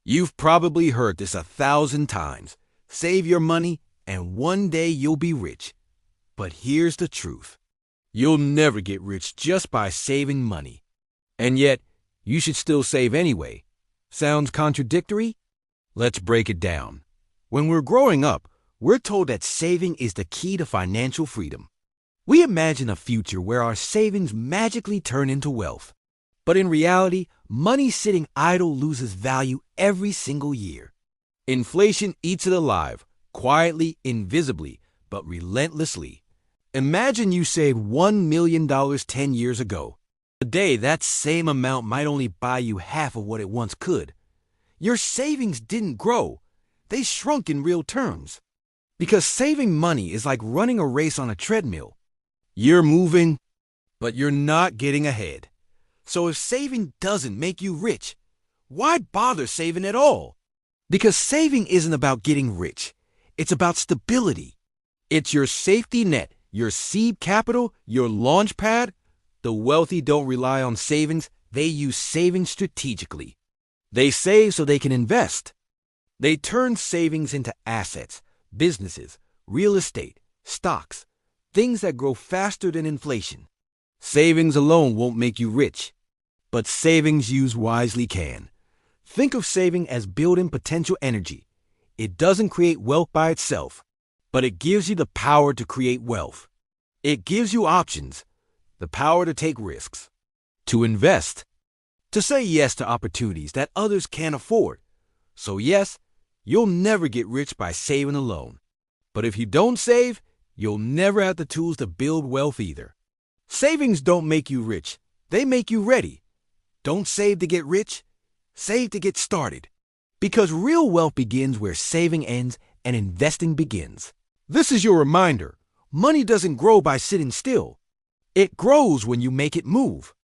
You've probably heard this 1,000 times. Save your money, and one day you'll be rich. But here's the truth. You'll never get rich just by saving money. And yet, you should still save anyway. Sounds contradictory? Let's break it down. When we're growing up, we're told that saving is the key to financial freedom. We imagine a future where our savings magically turn into wealth. But in reality, money sitting idle loses value every single year. Inflation eats it alive, quietly, invisibly, but relentlessly. Imagine you saved $1 million 10 years ago. Today, that same amount might only buy you half of what it once could. Your savings didn't grow. They shrunk in real terms. Because saving money is like running a race on a treadmill. You're moving, but you're not getting ahead. So if saving doesn't make you rich, why bother saving at all? Because saving isn't about getting rich. It's about stability. It's your safety net, your seed capital, your launch pad. The wealthy don't rely on savings. They use savings strategically. They save so they can invest. They turn savings into assets, businesses, real estate, stocks, things that grow faster than inflation. Savings alone won't make you rich, but savings used wisely can. Think of saving as building potential energy. It doesn't create wealth by itself, but it gives you the power to create wealth. It gives you options, the power to take risks, to invest, to say yes to opportunities that others can't afford. So yes, you'll never get rich by saving alone. But if you don't save, you'll never have the tools to build wealth either. Savings don't make you rich. They make you ready. Don't save to get rich. Save to get started. Because real wealth begins where saving ends and investing begins. This is your reminder. Money doesn't grow by sitting still. It grows when you make it move.